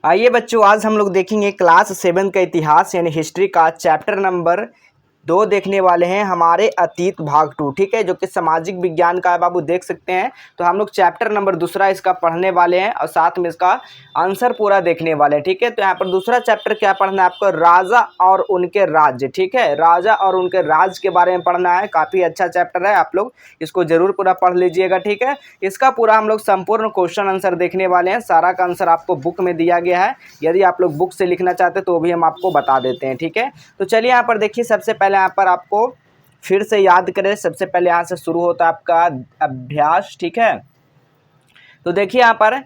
आइए बच्चों, आज हम लोग देखेंगे क्लास 7 का इतिहास यानी हिस्ट्री का चैप्टर नंबर 2 देखने वाले हैं, हमारे अतीत भाग 2। ठीक है, जो कि सामाजिक विज्ञान का है बाबू, देख सकते हैं। तो हम लोग चैप्टर नंबर दूसरा इसका पढ़ने वाले हैं और साथ में इसका आंसर पूरा देखने वाले हैं। ठीक है, तो यहाँ पर दूसरा चैप्टर क्या पढ़ना है आपको, राजा और उनके राज्य। ठीक है, राजा और उनके राज्य के बारे में पढ़ना है। काफ़ी अच्छा चैप्टर है, आप लोग इसको जरूर पूरा पढ़ लीजिएगा। ठीक है, इसका पूरा हम लोग संपूर्ण क्वेश्चन आंसर देखने वाले हैं। सारा का आंसर आपको बुक में दिया गया है, यदि आप लोग बुक से लिखना चाहते हैं तो भी हम आपको बता देते हैं। ठीक है, तो चलिए यहाँ पर देखिए, सबसे पहले यहाँ पर आपको फिर से याद करें। सबसे पहले यहाँ से शुरू होता है आपका अभ्यास। ठीक है, तो देखिए यहाँ पर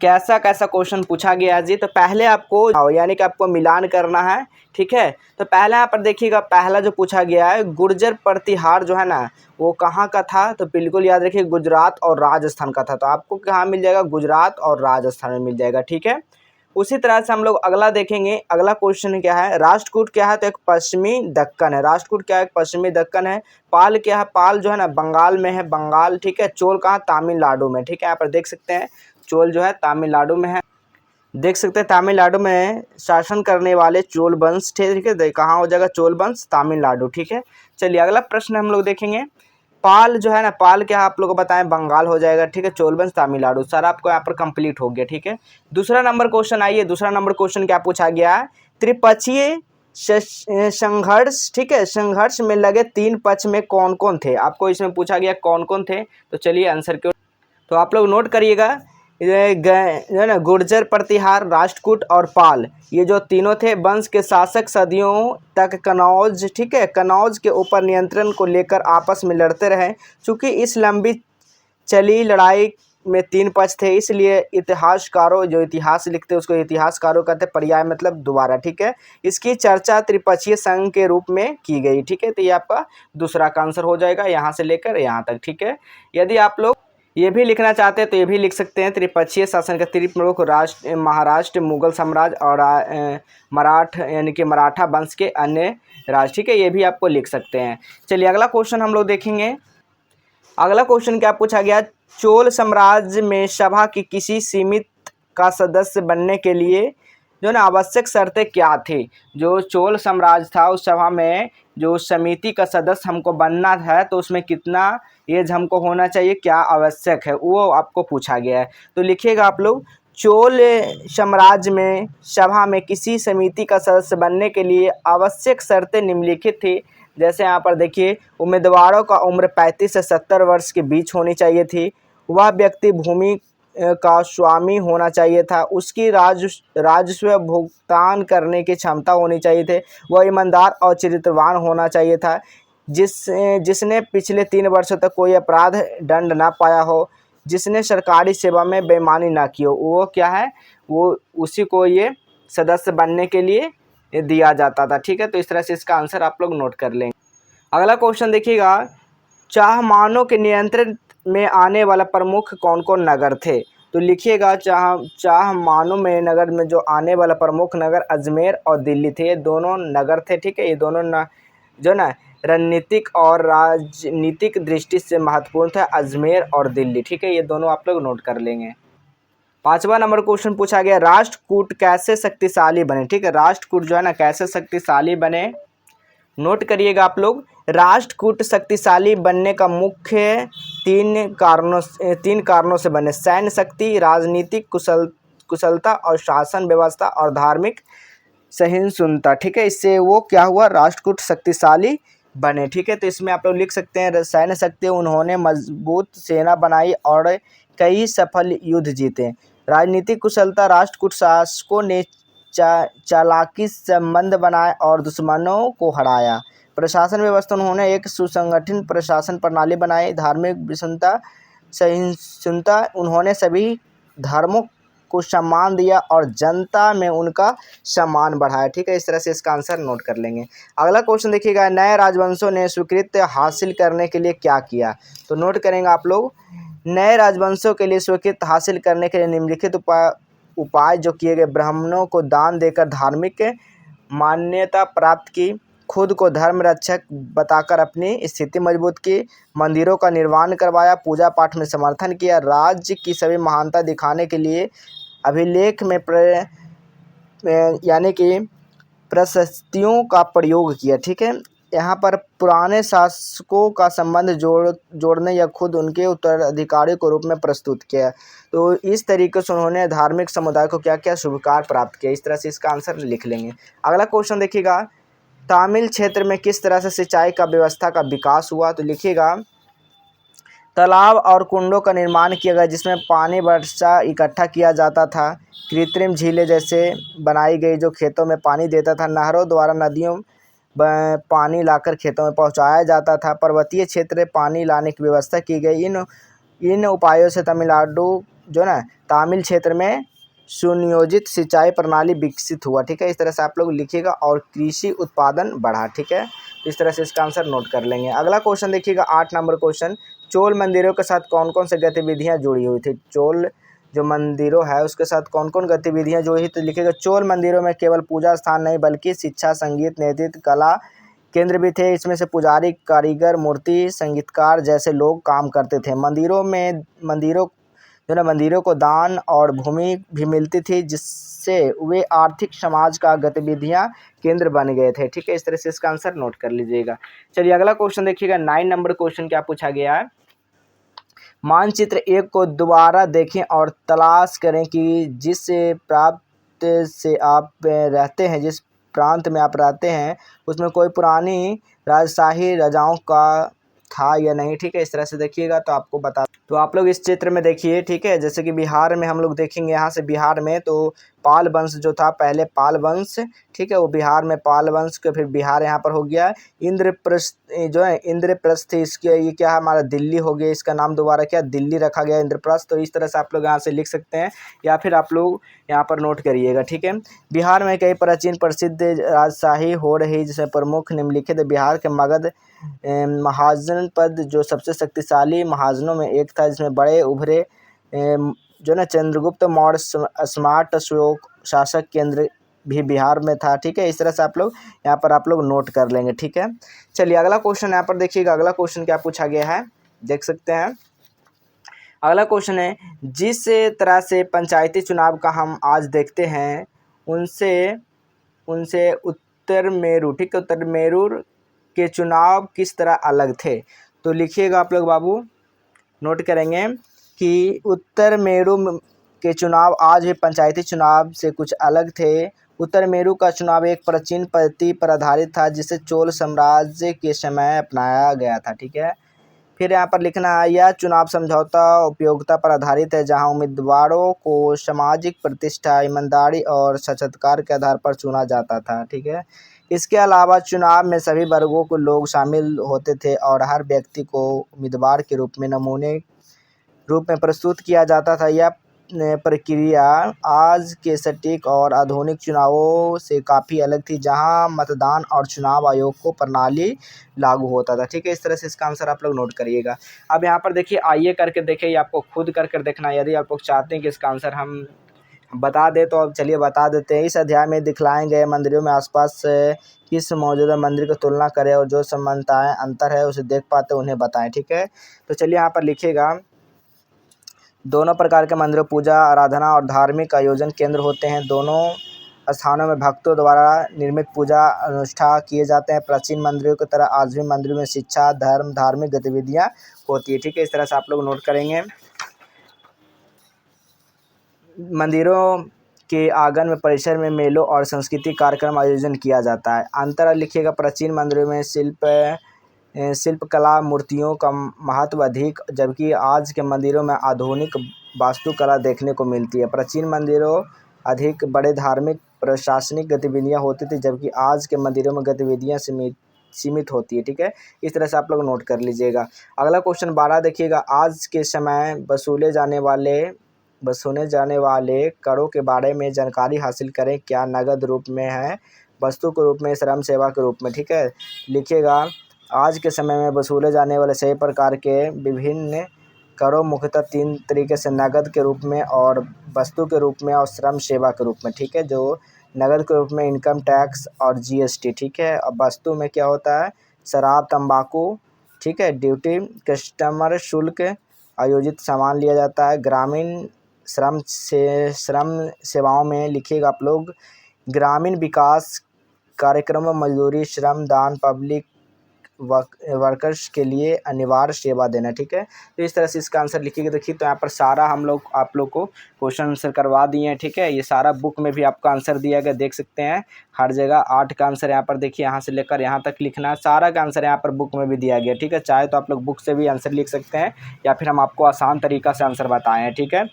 कैसा कैसा क्वेश्चन पूछा गया है जी। तो पहले आपको यानी कि आपको मिलान करना है। ठीक है, तो पहले यहाँ पर देखिएगा, पहला जो पूछा गया है गुर्जर प्रतिहार जो है ना, वो कहाँ का था। तो बिल्कुल याद रखिए, गुजरात और राजस्थान का था। तो आपको कहाँ मिल जाएगा, गुजरात और राजस्थान में मिल जाएगा। ठीक है, उसी तरह से हम लोग अगला देखेंगे। अगला क्वेश्चन क्या है, राष्ट्रकूट क्या है। तो एक पश्चिमी दक्कन है। राष्ट्रकूट क्या है, एक पश्चिमी दक्कन है। पाल क्या है, पाल जो है ना बंगाल में है, बंगाल। ठीक है, चोल कहाँ, तमिलनाडु में। ठीक है, यहाँ पर देख सकते हैं चोल जो है तमिलनाडु में है। देख सकते हैं तमिलनाडु में शासन करने वाले चोल वंश थे। ठीक है, कहाँ हो जाएगा, चोल वंश तमिलनाडु। ठीक है, चलिए अगला प्रश्न हम लोग देखेंगे। पाल जो है ना, पाल क्या आप लोगों को बताएं, बंगाल हो जाएगा। ठीक है, चोल वंश तमिलनाडु, सारा आपको यहाँ पर कंप्लीट हो गया। ठीक है, दूसरा नंबर क्वेश्चन आइए। दूसरा नंबर क्वेश्चन क्या पूछा गया है, त्रिपक्षीय संघर्ष। ठीक है, संघर्ष में लगे 3 पक्ष में कौन कौन थे, आपको इसमें पूछा गया कौन कौन थे। तो चलिए आंसर क्यों, तो आप लोग नोट करिएगा। ये जो है ना, गुर्जर प्रतिहार, राष्ट्रकूट और पाल, ये जो तीनों थे वंश के शासक सदियों तक कनौज, ठीक है, कनौज के ऊपर नियंत्रण को लेकर आपस में लड़ते रहे। चूँकि इस लंबी चली लड़ाई में 3 पक्ष थे, इसलिए इतिहासकारों जो इतिहास लिखते हैं उसको इतिहासकारों कहते हैं, पर्याय मतलब दोबारा। ठीक है, इसकी चर्चा त्रिपक्षीय संघ के रूप में की गई। ठीक है, तो ये आपका दूसरा का आंसर हो जाएगा, यहाँ से लेकर यहाँ तक। ठीक है, यदि आप लोग ये भी लिखना चाहते हैं तो ये भी लिख सकते हैं, त्रिपक्षीय शासन का त्रिप्रमुख राष्ट्र महाराष्ट्र, मुगल साम्राज्य और मराठ यानी कि मराठा वंश के अन्य राज्य। ठीक है, ये भी आपको लिख सकते हैं। चलिए अगला क्वेश्चन हम लोग देखेंगे। अगला क्वेश्चन क्या पूछा गया, चोल साम्राज्य में सभा की किसी सीमित का सदस्य बनने के लिए जो ना आवश्यक शर्तें क्या थी। जो चोल साम्राज्य था उस सभा में जो समिति का सदस्य हमको बनना है, तो उसमें कितना एज हमको होना चाहिए, क्या आवश्यक है, वो आपको पूछा गया है। तो लिखिएगा आप लोग, चोल साम्राज्य में सभा में किसी समिति का सदस्य बनने के लिए आवश्यक शर्तें निम्नलिखित थी। जैसे यहाँ पर देखिए, उम्मीदवारों का उम्र 35 से 70 वर्ष के बीच होनी चाहिए थी। वह व्यक्ति भूमि का स्वामी होना चाहिए था। उसकी राजस्व भुगतान करने की क्षमता होनी चाहिए थे। वह ईमानदार और चरित्रवान होना चाहिए था। जिसने पिछले 3 वर्षों तक कोई अपराध दंड ना पाया हो, जिसने सरकारी सेवा में बेईमानी ना की हो, वो क्या है, वो उसी को ये सदस्य बनने के लिए दिया जाता था। ठीक है, तो इस तरह से इसका आंसर आप लोग नोट कर लेंगे। अगला क्वेश्चन देखिएगा, चाहमानों के नियंत्रण में आने वाला प्रमुख कौन कौन नगर थे। तो लिखिएगा, चाहमानों में नगर में जो आने वाला प्रमुख नगर अजमेर और दिल्ली थे, ये दोनों नगर थे। ठीक है, ये दोनों जो ना रणनीतिक और राजनीतिक दृष्टि से महत्वपूर्ण था, अजमेर और दिल्ली। ठीक है, ये दोनों आप लोग नोट कर लेंगे। 5वां नंबर क्वेश्चन पूछा गया, राष्ट्रकूट कैसे शक्तिशाली बने। ठीक है, राष्ट्रकूट जो है ना कैसे शक्तिशाली बने, नोट करिएगा आप लोग। राष्ट्रकूट शक्तिशाली बनने का मुख्य 3 कारणों से बने, सैन्य शक्ति, राजनीतिक कुशलता और शासन व्यवस्था और धार्मिक सहिष्णुता। ठीक है, इससे वो क्या हुआ, राष्ट्रकूट शक्तिशाली बने। ठीक है, तो इसमें आप लोग लिख सकते हैं, सैन्य शक्ति, उन्होंने मजबूत सेना बनाई और कई सफल युद्ध जीते। राजनीतिक कुशलता, राष्ट्रकूट शासकों ने चालाकी संबंध बनाए और दुश्मनों को हराया। प्रशासन व्यवस्था, उन्होंने एक सुसंगठित प्रशासन प्रणाली बनाई। धार्मिक विषमता सहिष्णुता, उन्होंने सभी धर्मों को सम्मान दिया और जनता में उनका सम्मान बढ़ाया। ठीक है, इस तरह से इसका आंसर नोट कर लेंगे। अगला क्वेश्चन देखिएगा, नए राजवंशों ने स्वीकृति हासिल करने के लिए क्या किया। तो नोट करेंगे आप लोग, नए राजवंशों के लिए स्वीकृति हासिल करने के लिए निम्नलिखित उपाय जो किए गए, ब्राह्मणों को दान देकर धार्मिक मान्यता प्राप्त की, खुद को धर्म रक्षक बताकर अपनी स्थिति मजबूत की, मंदिरों का निर्माण करवाया, पूजा पाठ में समर्थन किया, राज्य की सभी महानता दिखाने के लिए अभिलेख में यानी कि प्रशस्तियों का प्रयोग किया। ठीक है, यहाँ पर पुराने शासकों का संबंध जोड़ने या खुद उनके उत्तराधिकारी के रूप में प्रस्तुत किया। तो इस तरीके से उन्होंने धार्मिक समुदाय को क्या क्या शुभ कार्य प्राप्त किया। इस तरह से इसका आंसर लिख लेंगे। अगला क्वेश्चन देखिएगा, तमिल क्षेत्र में किस तरह से सिंचाई का व्यवस्था का विकास हुआ। तो लिखिएगा, तालाब और कुंडों का निर्माण किया गया जिसमें पानी वर्षा इकट्ठा किया जाता था। कृत्रिम झीलें जैसे बनाई गई जो खेतों में पानी देता था। नहरों द्वारा नदियों पानी लाकर खेतों में पहुंचाया जाता था। पर्वतीय क्षेत्र में पानी लाने की व्यवस्था की गई। इन उपायों से तमिलनाडु जो ना तमिल क्षेत्र में सुनियोजित सिंचाई प्रणाली विकसित हुआ। ठीक है, इस तरह से आप लोग लिखिएगा और कृषि उत्पादन बढ़ा। ठीक है, इस तरह से इसका आंसर नोट कर लेंगे। अगला क्वेश्चन देखिएगा, 8 नंबर क्वेश्चन, चोल मंदिरों के साथ कौन कौन से गतिविधियां जुड़ी हुई थी। चोल जो मंदिरों है उसके साथ कौन कौन गतिविधियां जुड़ी हुई। तो लिखिएगा, चोल मंदिरों में केवल पूजा स्थान नहीं बल्कि शिक्षा, संगीत, नेतृत्व, कला केंद्र भी थे। इसमें से पुजारी, कारीगर, मूर्ति संगीतकार जैसे लोग काम करते थे। मंदिरों को दान और भूमि भी मिलती थी जिससे वे आर्थिक समाज का गतिविधियां केंद्र बन गए थे। ठीक है, इस तरह से इसका आंसर नोट कर लीजिएगा। चलिए अगला क्वेश्चन देखिएगा, 9 नंबर क्वेश्चन क्या पूछा गया है। मानचित्र 1 को दोबारा देखें और तलाश करें कि जिस प्रांत से आप रहते हैं, जिस प्रांत में आप रहते हैं उसमें कोई पुरानी राजशाही राजाओं का था या नहीं। ठीक है, इस तरह से देखिएगा तो आपको बता। तो आप लोग इस चित्र में देखिए। ठीक है, जैसे कि बिहार में हम लोग देखेंगे, यहाँ से बिहार में तो पाल वंश जो था, पहले पाल वंश, ठीक है, वो बिहार में पाल वंश के फिर बिहार यहाँ पर हो गया। इंद्रप्रस्थ जो है, इंद्रप्रस्थ इसके ये क्या है, हमारा दिल्ली हो गया। इसका नाम दोबारा क्या, दिल्ली रखा गया, इंद्रप्रस्थ। तो इस तरह से आप लोग यहाँ से लिख सकते हैं या फिर आप लोग यहाँ पर नोट करिएगा। ठीक है, बिहार में कई प्राचीन प्रसिद्ध राजशाही हो रही जिसमें प्रमुख निम्नलिखित। बिहार के मगध महाजन पद जो सबसे शक्तिशाली महाजनों में एक था, जिसमें बड़े उभरे जो ना चंद्रगुप्त मौर्य स्मार्ट अशोक शासक केंद्र भी बिहार में था। ठीक है, इस तरह से आप लोग यहाँ पर आप लोग नोट कर लेंगे। ठीक है, चलिए अगला क्वेश्चन यहाँ पर देखिएगा। अगला क्वेश्चन क्या पूछा गया है, देख सकते हैं। अगला क्वेश्चन है, जिस तरह से पंचायती चुनाव का हम आज देखते हैं उनसे उत्तर मेरू, ठीक है, उत्तर मेरू के चुनाव किस तरह अलग थे। तो लिखिएगा आप लोग बाबू, नोट करेंगे कि उत्तर मेरू के चुनाव आज भी पंचायती चुनाव से कुछ अलग थे। उत्तर मेरू का चुनाव एक प्राचीन पद्धति पर आधारित था जिसे चोल साम्राज्य के समय अपनाया गया था। ठीक है, फिर यहाँ पर लिखना है, यह चुनाव समझौता उपयोगिता पर आधारित है जहां उम्मीदवारों को सामाजिक प्रतिष्ठा, ईमानदारी और साक्षात्कार के आधार पर चुना जाता था। ठीक है, इसके अलावा चुनाव में सभी वर्गों के लोग शामिल होते थे और हर व्यक्ति को उम्मीदवार के रूप में नमूने रूप में प्रस्तुत किया जाता था। यह प्रक्रिया आज के सटीक और आधुनिक चुनावों से काफ़ी अलग थी जहां मतदान और चुनाव आयोग को प्रणाली लागू होता था। ठीक है, इस तरह से इसका आंसर आप लोग नोट करिएगा। अब यहाँ पर देखिए, आइए करके देखिए, आपको खुद कर देखना है। यदि आप लोग चाहते हैं कि इसका आंसर हम बता दें तो अब चलिए बता देते हैं। इस अध्याय में दिखलाए गए मंदिरों में आसपास किस मौजूदा मंदिर की तुलना करें और जो समानताएं अंतर है उसे देख पाते उन्हें बताएं। ठीक है, तो चलिए यहाँ पर लिखिएगा, दोनों प्रकार के मंदिरों पूजा, आराधना और धार्मिक आयोजन केंद्र होते हैं। दोनों स्थानों में भक्तों द्वारा निर्मित पूजा अनुष्ठान किए जाते हैं। प्राचीन मंदिरों की तरह आज भी मंदिरों में शिक्षा, धर्म, धार्मिक गतिविधियां होती है। ठीक है, इस तरह से आप लोग नोट करेंगे। मंदिरों के आंगन में, परिसर में मेलों और सांस्कृतिक कार्यक्रम आयोजन किया जाता है। अंतर लिखिएगा, प्राचीन मंदिरों में शिल्पकला, मूर्तियों का महत्व अधिक, जबकि आज के मंदिरों में आधुनिक वास्तुकला देखने को मिलती है। प्राचीन मंदिरों अधिक बड़े धार्मिक प्रशासनिक गतिविधियां होती थी जबकि आज के मंदिरों में गतिविधियां सीमित होती है। ठीक है, इस तरह से आप लोग नोट कर लीजिएगा। अगला क्वेश्चन 12 देखिएगा, आज के समय वसूले जाने वाले करों के बारे में जानकारी हासिल करें। क्या नगद रूप में है, वस्तु के रूप में, श्रम सेवा के रूप में। ठीक है, लिखिएगा, आज के समय में वसूले जाने वाले सभी प्रकार के विभिन्न करों मुख्यतः 3 तरीके से, नगद के रूप में और वस्तु के रूप में और श्रम सेवा के रूप में। ठीक है, जो नगद के रूप में इनकम टैक्स और जीएसटी। ठीक है, अब वस्तु में क्या होता है, शराब, तंबाकू, ठीक है, ड्यूटी, कस्टमर शुल्क, आयोजित सामान लिया जाता है। ग्रामीण श्रम सेवाओं में लिखिएगा आप लोग, ग्रामीण विकास कार्यक्रमों, मजदूरी, श्रम दान, पब्लिक वर्कर्स के लिए अनिवार्य सेवा देना। ठीक है, तो इस तरह से इसका आंसर लिखिएगा। देखिए तो यहाँ पर सारा हम लोग आप लोग को क्वेश्चन आंसर करवा दिए हैं। ठीक है, ये सारा बुक में भी आपका आंसर दिया गया, देख सकते हैं हर जगह 8 का आंसर यहाँ पर देखिए, यहाँ से लेकर यहाँ तक लिखना है, सारा का आंसर यहाँ पर बुक में भी दिया गया। ठीक है, चाहे तो आप लोग बुक से भी आंसर लिख सकते हैं या फिर हम आपको आसान तरीका से आंसर बताए हैं। ठीक है,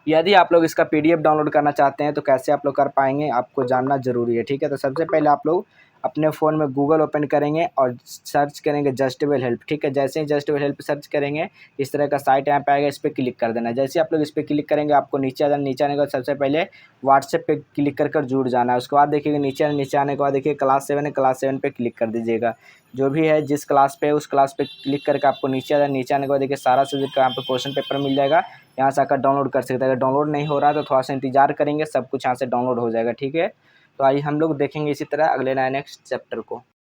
यदि आप लोग इसका PDF डाउनलोड करना चाहते हैं तो कैसे आप लोग कर पाएंगे, आपको जानना ज़रूरी है। ठीक है, तो सबसे पहले आप लोग अपने फ़ोन में गूगल ओपन करेंगे और सर्च करेंगे जस्टिबल हेल्प। ठीक है, जैसे ही जस्टिबल हेल्प सर्च करेंगे इस तरह का साइट यहाँ पे आएगा, इस पर क्लिक कर देना। जैसे आप लोग इस पर क्लिक करेंगे आपको नीचे आना, नीचे आने के बाद सबसे पहले व्हाट्सएप पे क्लिक कर जुड़ जाना है। उसके बाद देखिएगा नीचे आने के बाद देखिए क्लास 7 है, क्लास 7 पे क्लिक कर दीजिएगा। जो भी है जिस क्लास पे उस क्लास पे क्लिक करके आपको नीचे आना, नीचे आने के बाद देखिए सारा सब्जेक्ट का यहाँ पे क्वेश्चन पेपर मिल जाएगा, यहाँ से आकर डाउनलोड कर सकते हैं। अगर डाउनलोड नहीं हो रहा है तो थोड़ा सा इंतजार करेंगे, सब कुछ यहाँ से डाउनलोड हो जाएगा। ठीक है, तो आइए हम लोग देखेंगे इसी तरह अगले नए नेक्स्ट चैप्टर को।